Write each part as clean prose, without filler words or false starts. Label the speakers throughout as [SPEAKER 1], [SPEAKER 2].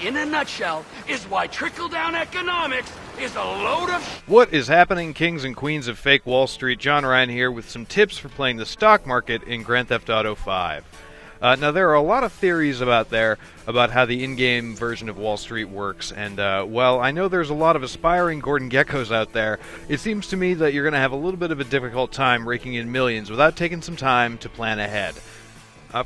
[SPEAKER 1] in a nutshell, is why trickle-down economics is a load of
[SPEAKER 2] What is happening, kings and queens of fake Wall Street? John Ryan here with some tips for playing the stock market in Grand Theft Auto 5. Now, there are a lot of theories about how the in-game version of Wall Street works, and while I know there's a lot of aspiring Gordon Geckos out there, it seems to me that you're going to have a little bit of a difficult time raking in millions without taking some time to plan ahead.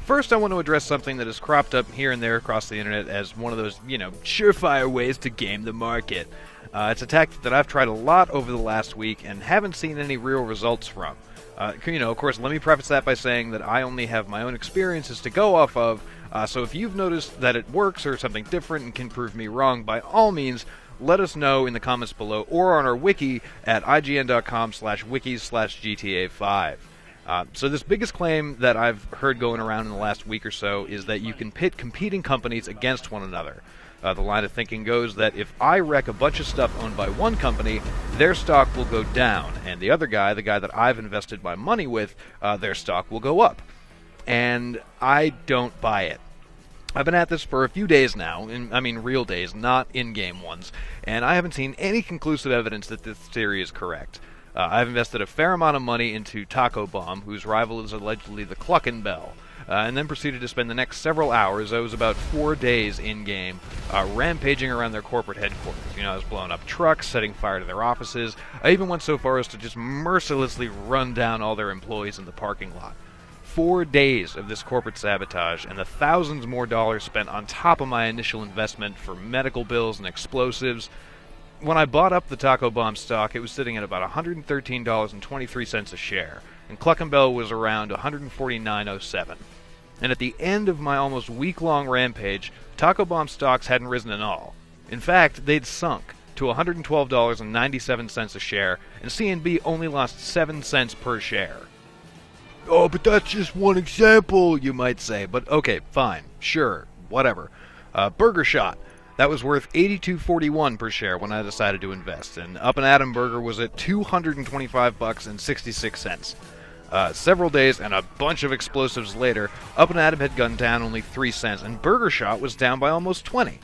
[SPEAKER 2] First, I want to address something that has cropped up here and there across the internet as one of those, surefire ways to game the market. It's a tactic that I've tried a lot over the last week and haven't seen any real results from. Of course, let me preface that by saying that I only have my own experiences to go off of, so if you've noticed that it works or something different and can prove me wrong, by all means, let us know in the comments below or on our wiki at ign.com/wikis/GTA5. So this biggest claim that I've heard going around in the last week or so is that you can pit competing companies against one another. The line of thinking goes that if I wreck a bunch of stuff owned by one company, their stock will go down, and the other guy, the guy that I've invested my money with, their stock will go up. And I don't buy it. I've been at this for a few days now, I mean real days, not in-game ones, and I haven't seen any conclusive evidence that this theory is correct. I've invested a fair amount of money into Taco Bomb, whose rival is allegedly the Cluckin' Bell. And then proceeded to spend the next several hours, I was about 4 days in-game, rampaging around their corporate headquarters. I was blowing up trucks, setting fire to their offices. I even went so far as to just mercilessly run down all their employees in the parking lot. 4 days of this corporate sabotage, and the thousands more dollars spent on top of my initial investment for medical bills and explosives. When I bought up the Taco Bomb stock, it was sitting at about $113.23 a share, and Cluckin' Bell was around $149.07. And at the end of my almost week-long rampage, Taco Bomb stocks hadn't risen at all. In fact, they'd sunk to $112.97 a share, and CNB only lost 7 cents per share. Oh, but that's just one example, you might say. But okay, fine, sure, whatever. Burger Shot. That was worth $82.41 per share when I decided to invest, and Up and Atom Burger was at $225.66. Several days and a bunch of explosives later, Up and Atom had gone down only 3 cents, and Burger Shot was down by almost 20.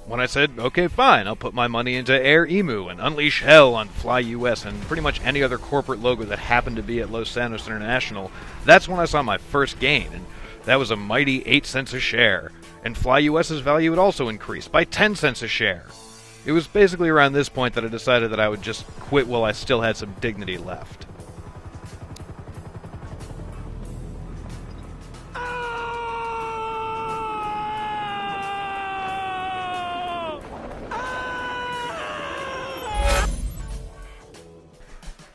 [SPEAKER 2] When I said, okay, fine, I'll put my money into Air Emu and unleash hell on Fly US and pretty much any other corporate logo that happened to be at Los Santos International, that's when I saw my first gain, and that was a mighty 8 cents a share. And Fly US's value had also increased by 10 cents a share. It was basically around this point that I decided that I would just quit while I still had some dignity left.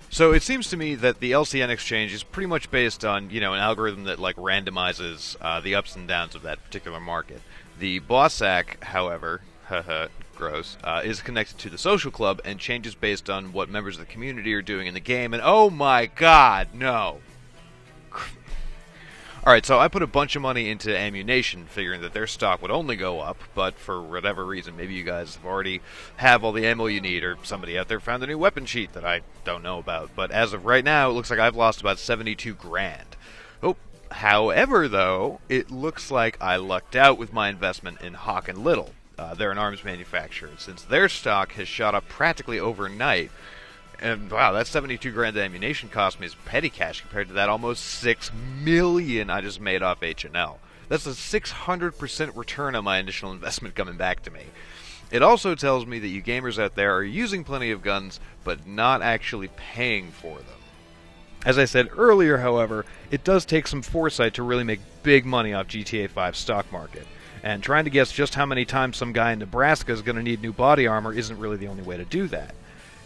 [SPEAKER 2] So it seems to me that the LCN exchange is pretty much based on, an algorithm that randomizes the ups and downs of that particular market. The Bossack, however, gross, is connected to the social club and changes based on what members of the community are doing in the game. And oh my god, no. Alright, so I put a bunch of money into Ammunition, figuring that their stock would only go up, but for whatever reason, maybe you guys already have all the ammo you need, or somebody out there found a new weapon cheat that I don't know about. But as of right now, it looks like I've lost about 72 grand. Oh, however, though, it looks like I lucked out with my investment in Hawk and Little. They're an arms manufacturer, since their stock has shot up practically overnight. And wow, that 72 grand Ammunition cost me as petty cash compared to that almost 6 million I just made off H&L. That's a 600% return on my initial investment coming back to me. It also tells me that you gamers out there are using plenty of guns, but not actually paying for them. As I said earlier, however, it does take some foresight to really make big money off GTA 5 stock market. And trying to guess just how many times some guy in Nebraska is going to need new body armor isn't really the only way to do that.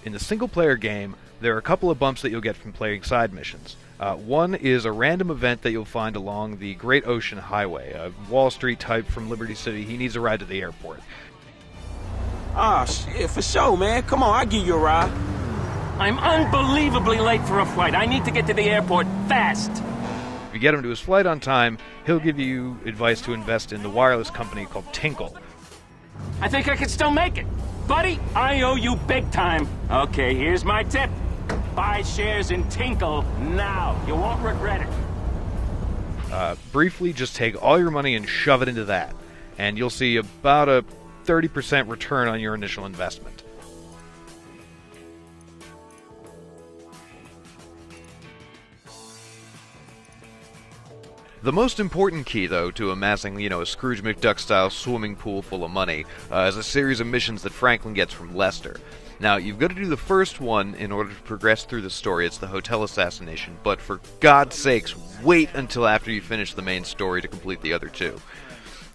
[SPEAKER 2] In the single-player game, there are a couple of bumps that you'll get from playing side missions. One is a random event that you'll find along the Great Ocean Highway. A Wall Street type from Liberty City, he needs a ride to the airport.
[SPEAKER 3] Ah, shit, for sure, man. Come on, I'll give you a ride.
[SPEAKER 1] I'm unbelievably late for a flight. I need to get to the airport fast.
[SPEAKER 2] If you get him to his flight on time, he'll give you advice to invest in the wireless company called Tinkle.
[SPEAKER 1] I think I can still make it. Buddy, I owe you big time. Okay, here's my tip. Buy shares in Tinkle now. You won't regret it.
[SPEAKER 2] Briefly, just take all your money and shove it into that. And you'll see about a 30% return on your initial investment. The most important key, though, to amassing, a Scrooge McDuck-style swimming pool full of money is a series of missions that Franklin gets from Lester. Now, you've got to do the first one in order to progress through the story. It's the hotel assassination, but for God's sakes, wait until after you finish the main story to complete the other two.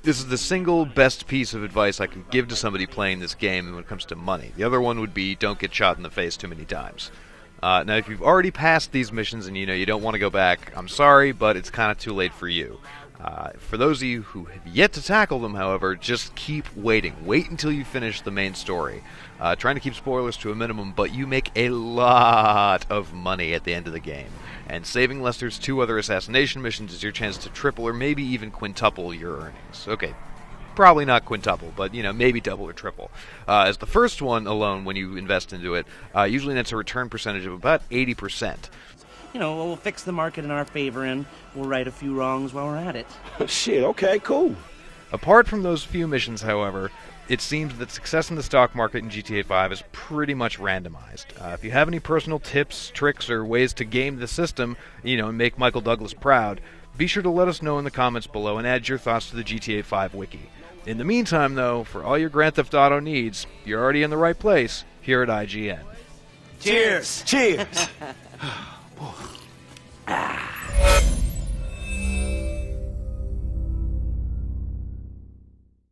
[SPEAKER 2] This is the single best piece of advice I can give to somebody playing this game when it comes to money. The other one would be don't get shot in the face too many times. Now, if you've already passed these missions and you don't want to go back, I'm sorry, but it's kind of too late for you. For those of you who have yet to tackle them, however, just keep waiting. Wait until you finish the main story. Trying to keep spoilers to a minimum, but you make a lot of money at the end of the game. And saving Lester's 2 other assassination missions is your chance to triple or maybe even quintuple your earnings. Okay. Probably not quintuple, but, maybe double or triple. As the first one alone, when you invest into it, usually nets a return percentage of about 80%.
[SPEAKER 4] We'll fix the market in our favor and we'll right a few wrongs while we're at it.
[SPEAKER 3] Shit, okay, cool.
[SPEAKER 2] Apart from those few missions, however, it seems that success in the stock market in GTA 5 is pretty much randomized. If you have any personal tips, tricks, or ways to game the system, and make Michael Douglas proud, be sure to let us know in the comments below and add your thoughts to the GTA 5 wiki. In the meantime, though, for all your Grand Theft Auto needs, you're already in the right place here at IGN.
[SPEAKER 3] Cheers! Cheers!